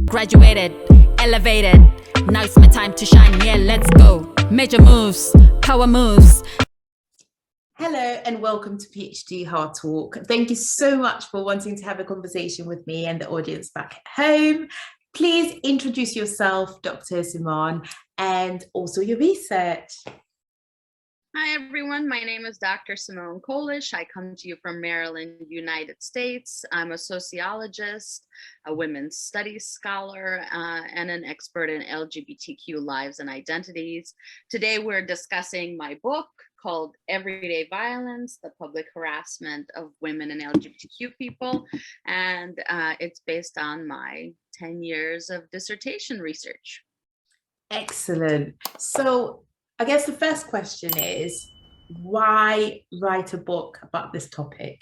Graduated, elevated, now it's my time to shine, yeah, let's go. Major moves, power moves. Hello and welcome to Ph.D. Hard Talk. Thank you so much for wanting to have a conversation with me and the audience back at home. Please introduce yourself, Dr. Simone, and also your research. Hi everyone, my name is Dr. Simone Kolysh. I come to you from Maryland, United States. I'm a sociologist, a women's studies scholar, and an expert in LGBTQ lives and identities. Today we're discussing my book called Everyday Violence, the Public Harassment of Women and LGBTQ People, and it's based on my 10 years of dissertation research. Excellent. So I guess the first question is, why write a book about this topic?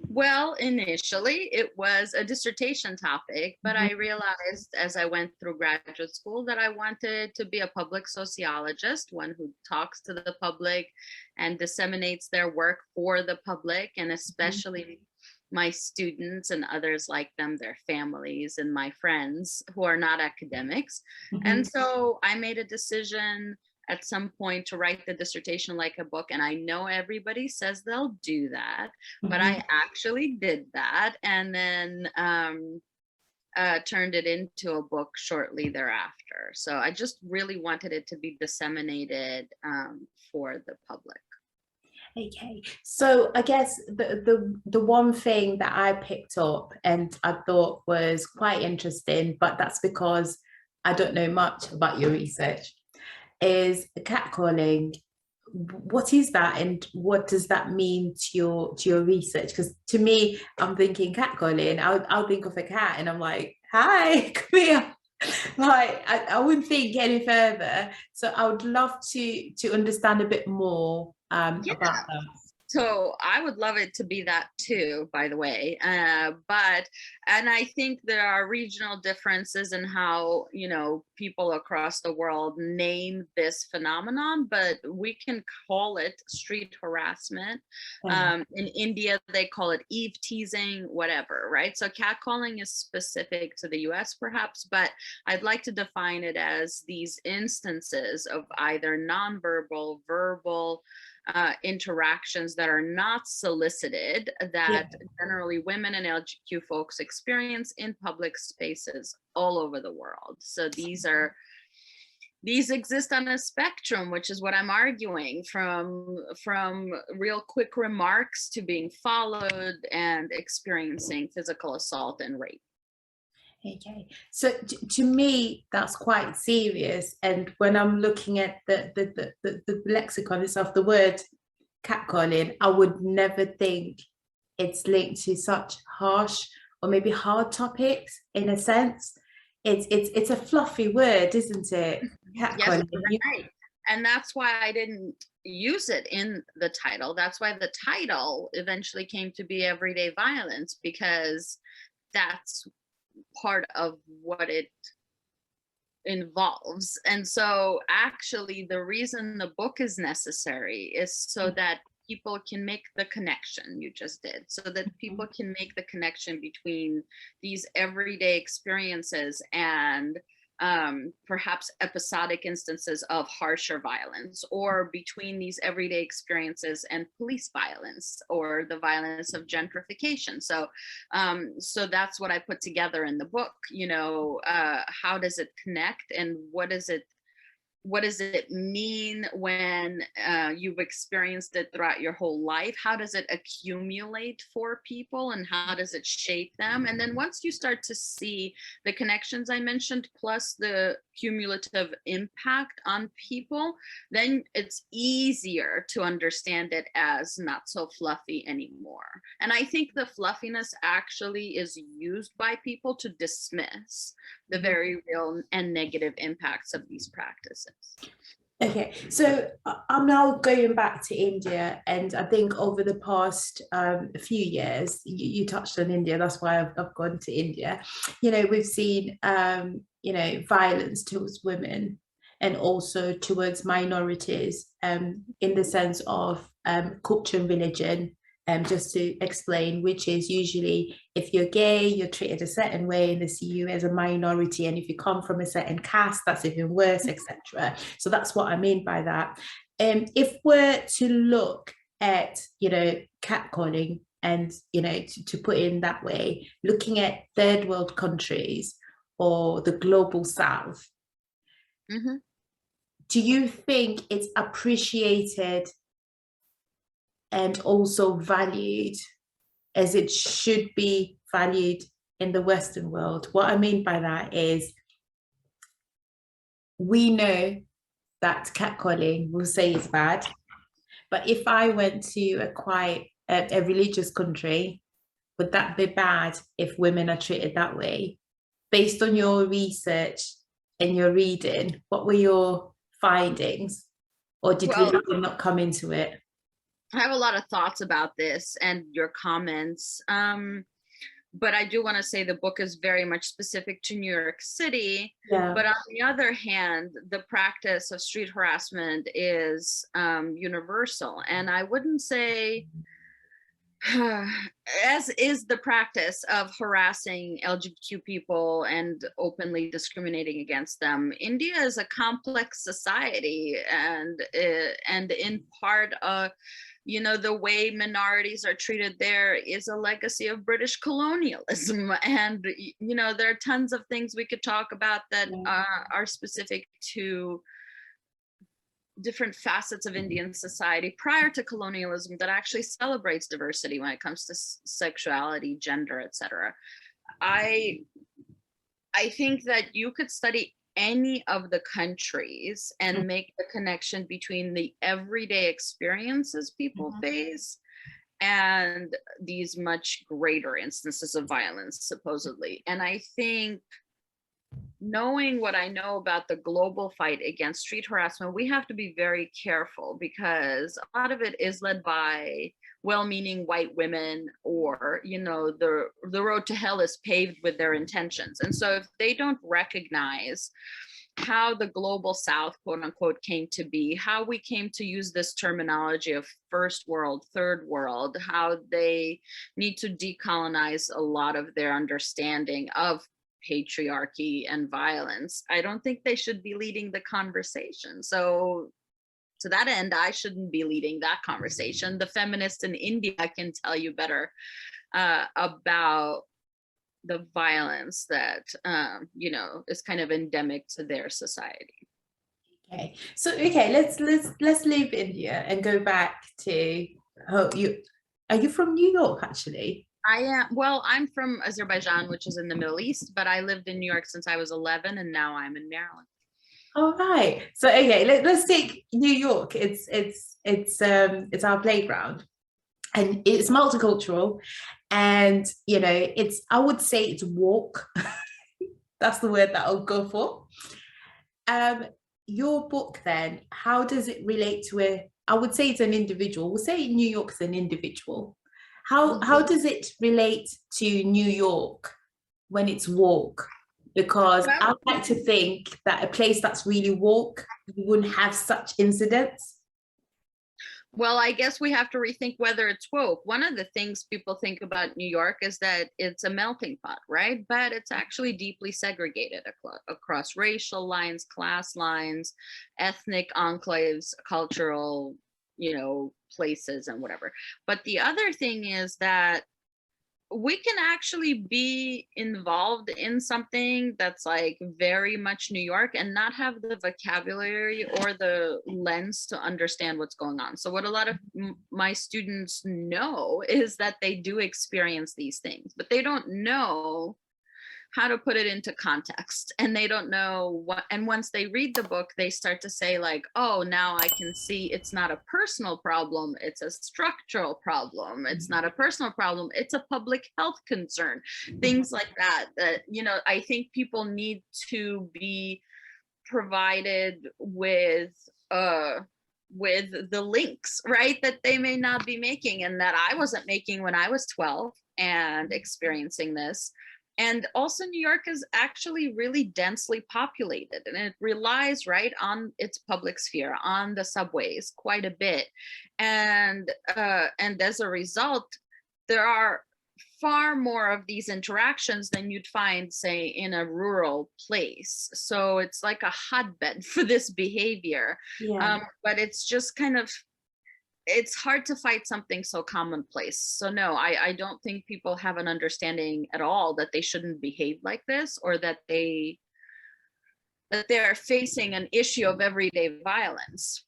Well, initially it was a dissertation topic, but I realized as I went through graduate school that I wanted to be a public sociologist, one who talks to the public and disseminates their work for the public, and especially my students and others like them, their families and my friends who are not academics. And so I made a decision at some point to write the dissertation like a book. And I know everybody says they'll do that, but I actually did that and then turned it into a book shortly thereafter. So I just really wanted it to be disseminated for the public. Okay, so I guess the one thing that I picked up and I thought was quite interesting, but that's because I don't know much about your research, is catcalling. What is that, and what does that mean to your research? Because to me, I'm thinking catcalling, I'll think of a cat and I'm like, hi, come here. Like I wouldn't think any further. So I would love to understand a bit more about that. So I would love it to be that too, by the way. And I think there are regional differences in how, people across the world name this phenomenon, but we can call it street harassment. In India, they call it eve teasing, whatever, right? So catcalling is specific to the US perhaps, but I'd like to define it as these instances of either nonverbal, verbal, interactions that are not solicited that generally women and LGBTQ folks experience in public spaces all over the world. So these exist on a spectrum, which is what I'm arguing, from real quick remarks to being followed and experiencing physical assault and rape. Okay, so to me that's quite serious, and when I'm looking at the lexicon itself, the word catcalling, I would never think it's linked to such harsh or maybe hard topics. In a sense, it's a fluffy word, isn't it? Catcalling. Yes, right. And that's why I didn't use it in the title. That's why the title eventually came to be Everyday Violence, because that's part of what it involves. And so actually the reason the book is necessary is so that people can make the connection you just did, so that people can make the connection between these everyday experiences and perhaps episodic instances of harsher violence, or between these everyday experiences and police violence or the violence of gentrification. So that's what I put together in the book. How does it connect, and what does it mean when you've experienced it throughout your whole life? How does it accumulate for people, and how does it shape them? And then once you start to see the connections I mentioned, plus the cumulative impact on people, then it's easier to understand it as not so fluffy anymore. And I think the fluffiness actually is used by people to dismiss the very real and negative impacts of these practices. Okay, so I'm now going back to India, and I think over the past few years, you touched on India, that's why I've gone to India. We've seen, violence towards women and also towards minorities in the sense of culture and religion just to explain, which is usually if you're gay, you're treated a certain way and they see you as a minority. And if you come from a certain caste, that's even worse, etc. So that's what I mean by that. If we're to look at, catcalling and, to put it in that way, looking at third world countries or the global south, do you think it's appreciated and also valued as it should be valued in the Western world? What I mean by that is, we know that catcalling, will say is bad, but if I went to a religious country, would that be bad if women are treated that way? Based on your research and your reading, what were your findings? Or did we not come into it? I have a lot of thoughts about this and your comments. But I do want to say the book is very much specific to New York City. Yeah. But on the other hand, the practice of street harassment is universal. And I wouldn't say, as is the practice of harassing LGBTQ people and openly discriminating against them. India is a complex society, and in part, the way minorities are treated there is a legacy of British colonialism. And, there are tons of things we could talk about that are specific to different facets of Indian society prior to colonialism that actually celebrates diversity when it comes to sexuality, gender, etc. I think that you could study any of the countries and make the connection between the everyday experiences people face and these much greater instances of violence, supposedly. And I think, knowing what I know about the global fight against street harassment, we have to be very careful, because a lot of it is led by well-meaning white women, or, the road to hell is paved with their intentions. And so if they don't recognize how the global South, quote unquote, came to be, how we came to use this terminology of first world, third world, how they need to decolonize a lot of their understanding of patriarchy and violence, I don't think they should be leading the conversation. So to that end, I shouldn't be leading that conversation. The feminists in India can tell you better about the violence that is kind of endemic to their society. Okay, so let's leave India and go back to, are you from New York actually? I am. Well, I'm from Azerbaijan, which is in the Middle East, but I lived in New York since I was 11, and now I'm in Maryland. All right. So let's take New York. It's our playground, and it's multicultural, and I would say it's woke. That's the word that I'll go for. Your book then, how does it relate to I would say it's an individual. We'll say New York's an individual. How does it relate to New York when it's woke? Because I like to think that a place that's really woke, you wouldn't have such incidents. Well, I guess we have to rethink whether it's woke. One of the things people think about New York is that it's a melting pot, right? But it's actually deeply segregated across racial lines, class lines, ethnic enclaves, cultural, places and whatever. But the other thing is that we can actually be involved in something that's like very much New York and not have the vocabulary or the lens to understand what's going on. So what a lot of my students know is that they do experience these things, but they don't know how to put it into context, and they don't know what, and once they read the book, they start to say like, oh, now I can see it's not a personal problem, it's a structural problem. It's not a personal problem, it's a public health concern. Things like that, I think people need to be provided with the links, right, that they may not be making and that I wasn't making when I was 12 and experiencing this. And also New York is actually really densely populated, and it relies right on its public sphere, on the subways quite a bit. And as a result, there are far more of these interactions than you'd find, say, in a rural place. So it's like a hotbed for this behavior. Yeah. But it's just kind of, it's hard to fight something so commonplace. So no, I don't think people have an understanding at all that they shouldn't behave like this, or that they're facing an issue of everyday violence.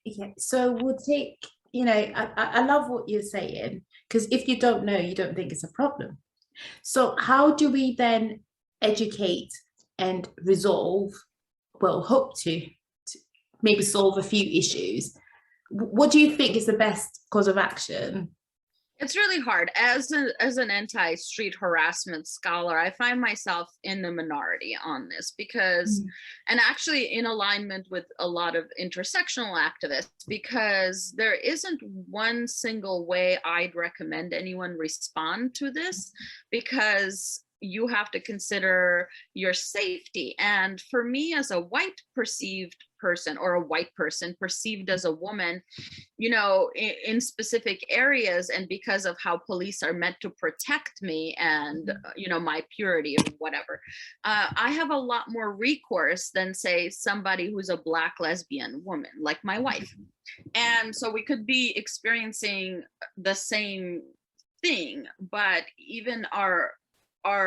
Yeah. So we'll take, I love what you're saying, because if you don't know, you don't think it's a problem. So how do we then educate and resolve, well, hope to maybe solve a few issues? What do you think is the best course of action? It's really hard. As an anti-street harassment scholar, I find myself in the minority on this because, and actually in alignment with a lot of intersectional activists, because there isn't one single way I'd recommend anyone respond to this, because you have to consider your safety. And for me, as a white perceived person, or a white person perceived as a woman, in specific areas, and because of how police are meant to protect me and, my purity or whatever, I have a lot more recourse than, say, somebody who's a Black lesbian woman, like my wife. And so we could be experiencing the same thing, but even our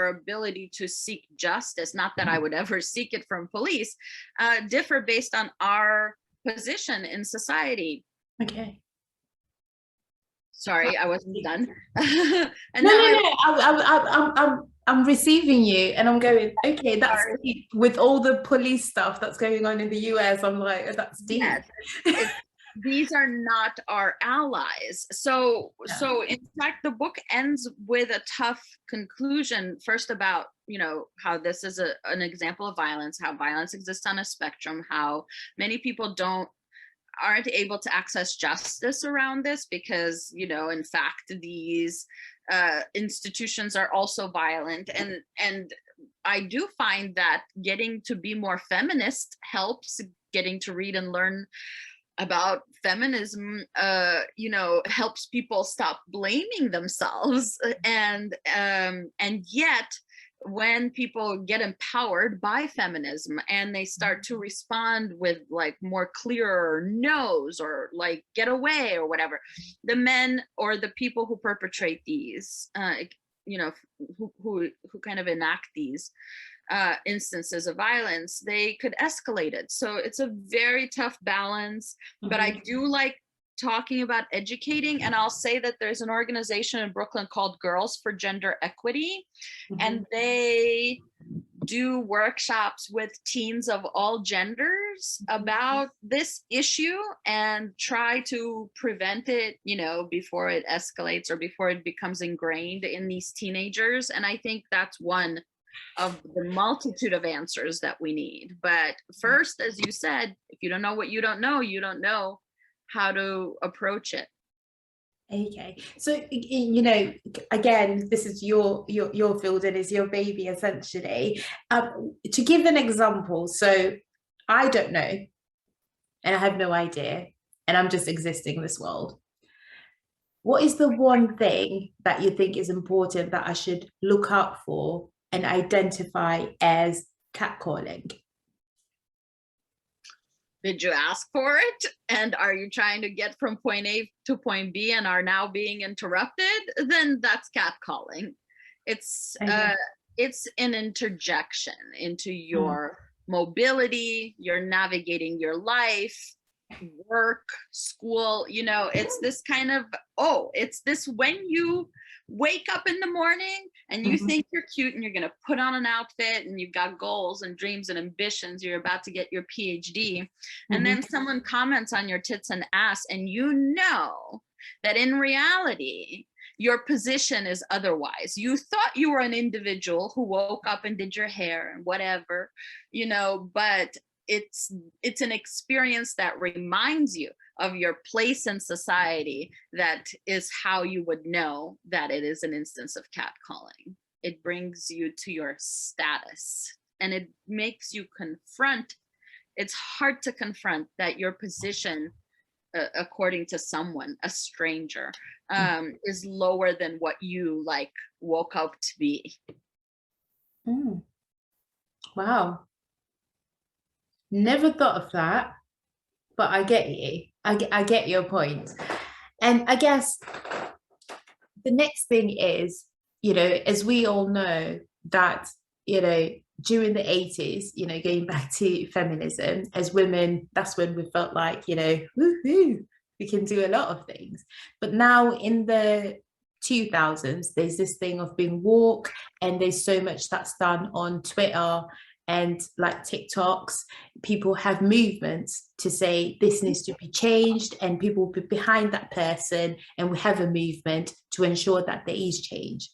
ability to seek justice, not that I would ever seek it from police, differ based on our position in society. Okay. Sorry, I wasn't done. I'm receiving you, and I'm going, okay, that's deep. With all the police stuff that's going on in the US, I'm like, oh, that's deep. Yes. These are not our allies. So in fact, the book ends with a tough conclusion, first about, how this is an example of violence, how violence exists on a spectrum, how many people aren't able to access justice around this because, in fact, these institutions are also violent. And I do find that getting to be more feminist helps, getting to read and learn about feminism, helps people stop blaming themselves. And yet, when people get empowered by feminism and they start to respond with like more clearer no's, or like get away or whatever, the men or the people who perpetrate these, who kind of enact these instances of violence, they could escalate it. So it's a very tough balance, but I do like talking about educating. And I'll say that there's an organization in Brooklyn called Girls for Gender Equity, and they do workshops with teens of all genders about this issue and try to prevent it, before it escalates or before it becomes ingrained in these teenagers. And I think that's one of the multitude of answers that we need. But first, as you said, if you don't know what you don't know how to approach it. Okay, so again, this is your field and is your baby essentially. To give an example, so I don't know, and I have no idea, and I'm just existing in this world. What is the one thing that you think is important that I should look out for and identify as catcalling? Did you ask for it? And are you trying to get from point A to point B and are now being interrupted? Then that's catcalling. It's an interjection into your mobility, you're navigating your life, work, school, it's this kind of, it's this when you wake up in the morning and you think you're cute and you're going to put on an outfit and you've got goals and dreams and ambitions, you're about to get your Ph.D. And then someone comments on your tits and ass, and that in reality, your position is otherwise. You thought you were an individual who woke up and did your hair and whatever, but it's an experience that reminds you of your place in society. That is how you would know that it is an instance of catcalling. it brings you to your status, and it makes you confront. It's hard to confront that your position, according to someone, a stranger, is lower than what you like woke up to be. Wow. Never thought of that, but I get you. I get your point. And I guess the next thing is, as we all know that, during the 80s, going back to feminism, as women, that's when we felt like, woohoo, we can do a lot of things. But now in the 2000s, there's this thing of being woke, and there's so much that's done on Twitter and like TikToks. People have movements to say this needs to be changed, and people will be behind that person, and we have a movement to ensure that there is change.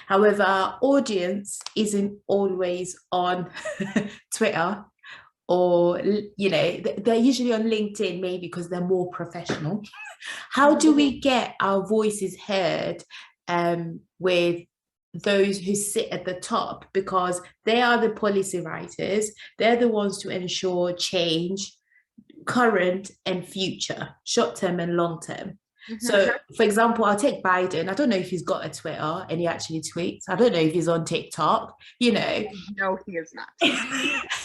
However, our audience isn't always on Twitter, or they're usually on LinkedIn, maybe because they're more professional. How do we get our voices heard with those who sit at the top, because they are the policy writers, they're the ones to ensure change, current and future, short term and long term. So, for example, I'll take Biden. I don't know if he's got a Twitter and he actually tweets. I don't know if he's on TikTok, No, he is not.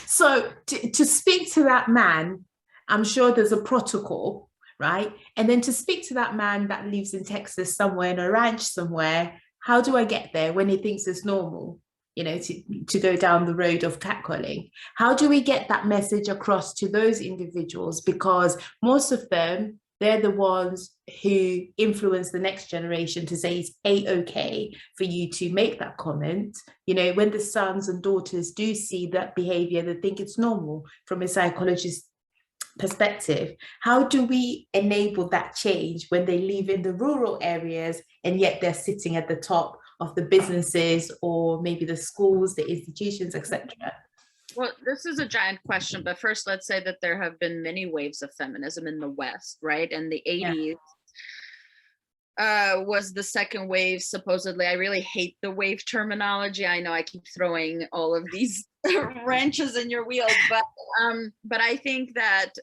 So to speak to that man, I'm sure there's a protocol, right? And then to speak to that man that lives in Texas somewhere, in a ranch somewhere, how do I get there when he thinks it's normal, to go down the road of catcalling? How do we get that message across to those individuals? Because most of them, they're the ones who influence the next generation to say it's a-okay for you to make that comment. When the sons and daughters do see that behavior, they think it's normal from a psychologist's perspective. How do we enable that change when they live in the rural areas and yet they're sitting at the top of the businesses, or maybe the schools, the institutions, etc.? Well, this is a giant question, but first let's say that there have been many waves of feminism in the West, right? And the 80s was the second wave, supposedly. I really hate the wave terminology. I know I keep throwing all of these wrenches in your wheels, but I think that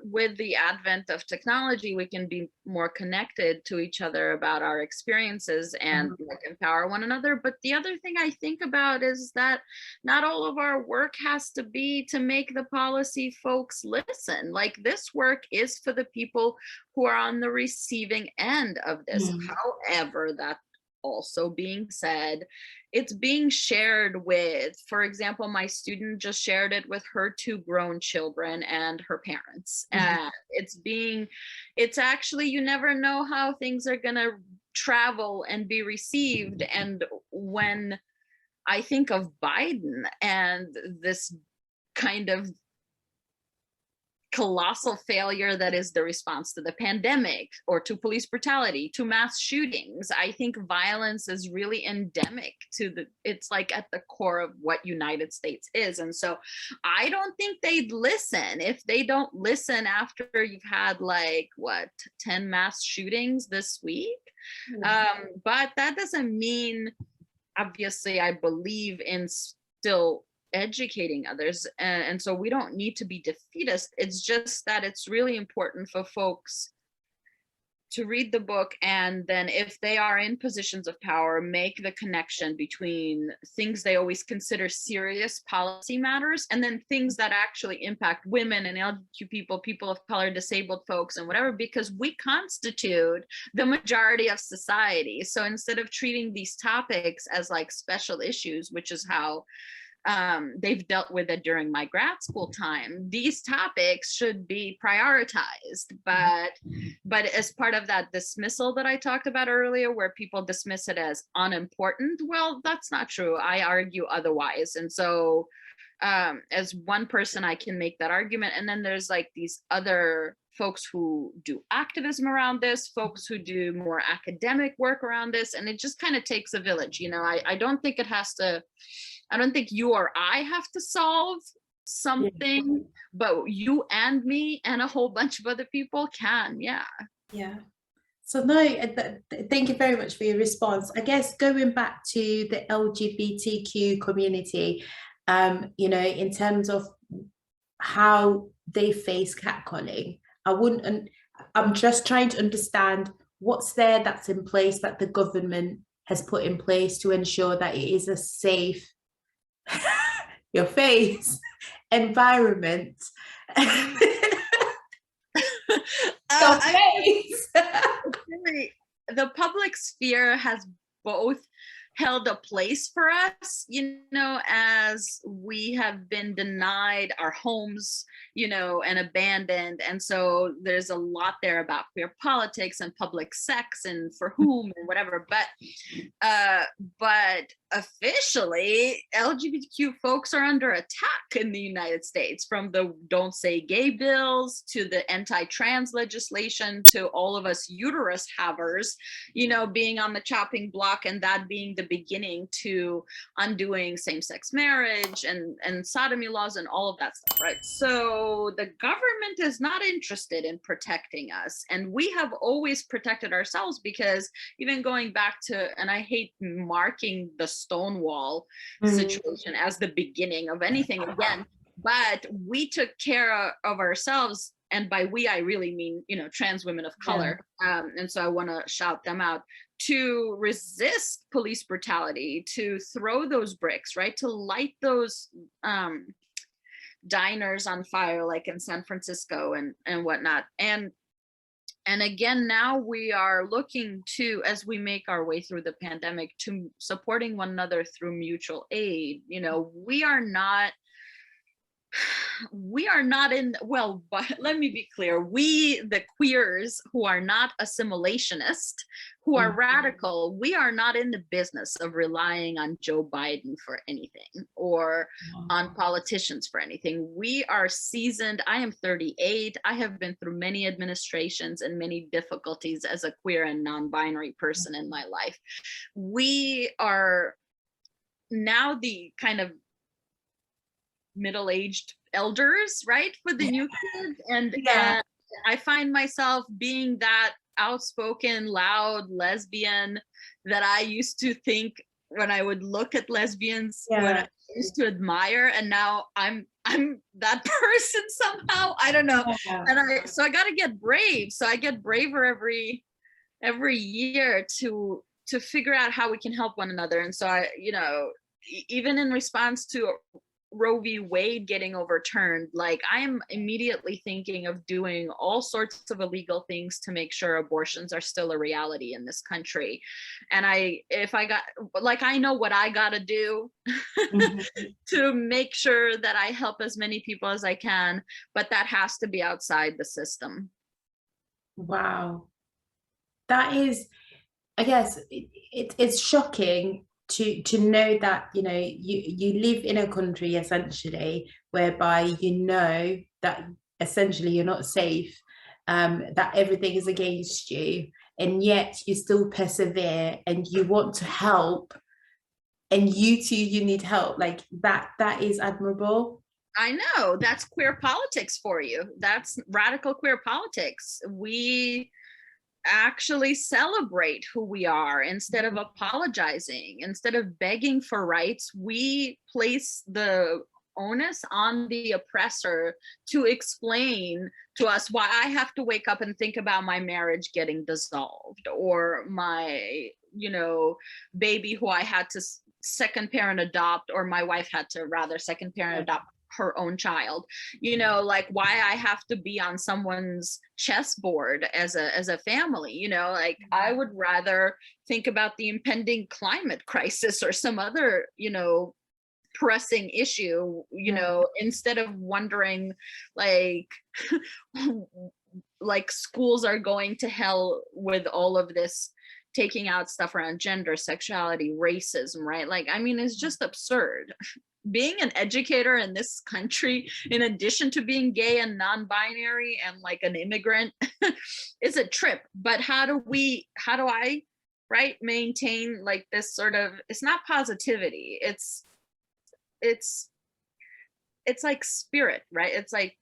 with the advent of technology, we can be more connected to each other about our experiences and empower one another. But the other thing I think about is that not all of our work has to be to make the policy folks listen. Like, this work is for the people who are on the receiving end of this. However, that also being said, it's being shared with, for example, my student just shared it with her 2 grown children and her parents. And it's actually, you never know how things are gonna travel and be received. And when I think of Biden and this kind of colossal failure that is the response to the pandemic, or to police brutality, to mass shootings, I think violence is really endemic it's like at the core of what United States is. And so I don't think they'd listen if they don't listen after you've had 10 mass shootings this week. But that doesn't mean, obviously, I believe in still educating others, and so we don't need to be defeatist. It's just that it's really important for folks to read the book, and then if they are in positions of power, make the connection between things they always consider serious policy matters, and then things that actually impact women and LGBTQ people of color, disabled folks, and whatever, because we constitute the majority of society. So instead of treating these topics as like special issues, which is how they've dealt with it during my grad school time, these topics should be prioritized. But as part of that dismissal that I talked about earlier, where people dismiss it as unimportant, well, that's not true. I argue otherwise. And so as one person, I can make that argument. And then there's like these other folks who do activism around this, folks who do more academic work around this. And it just kind of takes a village. I don't think I don't think you or I have to solve something, but you and me and a whole bunch of other people can. Yeah. So no, thank you very much for your response. I guess going back to the LGBTQ community, in terms of how they face catcalling, I'm just trying to understand what's there that's in place that the government has put in place to ensure that it is a safe, your face, environment. Really, the public sphere has both held a place for us, as we have been denied our homes, and abandoned. And so there's a lot there about queer politics and public sex and for whom and whatever. But officially, LGBTQ folks are under attack in the United States, from the Don't Say Gay bills to the anti-trans legislation to all of us uterus havers, being on the chopping block, and that being the beginning to undoing same-sex marriage and sodomy laws and all of that stuff, right? So the government is not interested in protecting us, and we have always protected ourselves, because even going back to, and I hate marking the Stonewall situation as the beginning of anything again, but we took care of ourselves. And by we, I really mean, trans women of color. And so I want to shout them out, to resist police brutality, to throw those bricks, right? To light those diners on fire, like in San Francisco and whatnot. And again, now we are looking to, as we make our way through the pandemic, to supporting one another through mutual aid. We are not in, well, but let me be clear, we, the queers who are not assimilationist, who are radical, we are not in the business of relying on Joe Biden for anything, or on politicians for anything. We are seasoned. I am 38. I have been through many administrations and many difficulties as a queer and non-binary person in my life. We are now the kind of middle-aged elders, right, for the new kids, and I find myself being that outspoken, loud lesbian that I used to think when I would look at lesbians, when I used to admire, and now I'm that person somehow. I don't know. And so I got to get brave. So I get braver every year to figure out how we can help one another. And so I, even in response to Roe v. Wade getting overturned, like, I am immediately thinking of doing all sorts of illegal things to make sure abortions are still a reality in this country. And I know what I gotta do to make sure that I help as many people as I can, but that has to be outside the system. Wow. That is, I guess, it's shocking to know that you live in a country essentially whereby that essentially you're not safe, that everything is against you, and yet you still persevere and you want to help, and you need help. Like that is admirable. I know, that's queer politics for you. That's radical queer politics. We actually celebrate who we are instead of apologizing, instead of begging for rights. We place the onus on the oppressor to explain to us why I have to wake up and think about my marriage getting dissolved, or my baby who I had to second parent adopt, or my wife had to rather second parent adopt her own child, like why I have to be on someone's chessboard as a family, like I would rather think about the impending climate crisis or some other, pressing issue, instead of wondering like like schools are going to hell with all of this taking out stuff around gender, sexuality, racism, right? Like, I mean, it's just absurd. Being an educator in this country, in addition to being gay and non-binary and like an immigrant, is a trip. But how do I, right, maintain like this sort of, it's not positivity, it's like spirit, right? It's like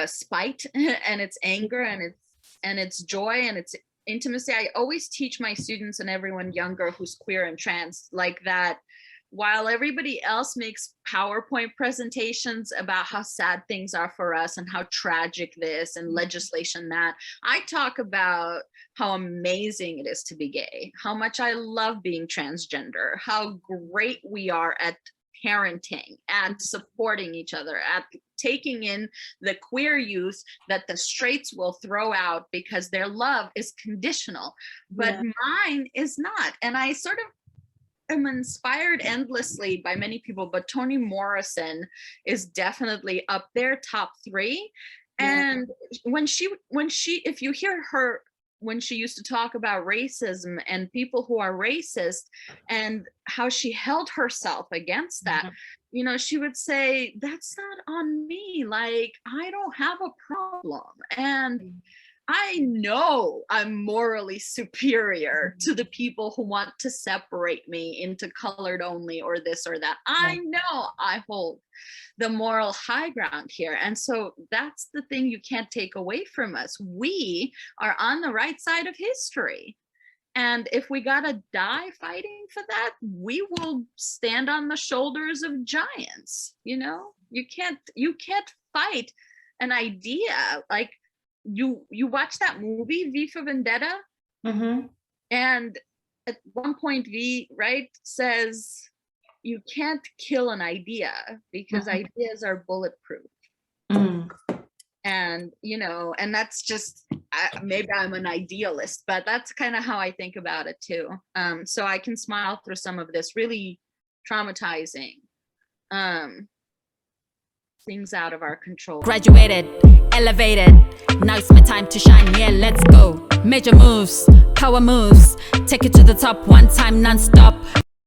spite and it's anger and its joy and its intimacy. I always teach my students and everyone younger who's queer and trans like that. While everybody else makes PowerPoint presentations about how sad things are for us and how tragic this and legislation that, I talk about how amazing it is to be gay, how much I love being transgender, how great we are at parenting, at supporting each other, at taking in the queer youth that the straights will throw out because their love is conditional, but mine is not. And I sort of am inspired endlessly by many people, but Toni Morrison is definitely up there, top 3. And when she, if you hear her, when she used to talk about racism and people who are racist and how she held herself against that, you know, she would say, that's not on me. Like, I don't have a problem. And I know I'm morally superior to the people who want to separate me into colored only or this or that. I know I hold the moral high ground here. And so that's the thing you can't take away from us. We are on the right side of history. And if we gotta die fighting for that, we will stand on the shoulders of giants. You know, you can't fight an idea. Like, you watch that movie V for Vendetta, and at one point V, right, says you can't kill an idea because ideas are bulletproof. And you know, and that's just, maybe I'm an idealist, but that's kind of how I think about it too. So I can smile through some of this really traumatizing things out of our control. Graduated, elevated, now it's my time to shine, yeah, let's go. Major moves, power moves, take it to the top one time non-stop.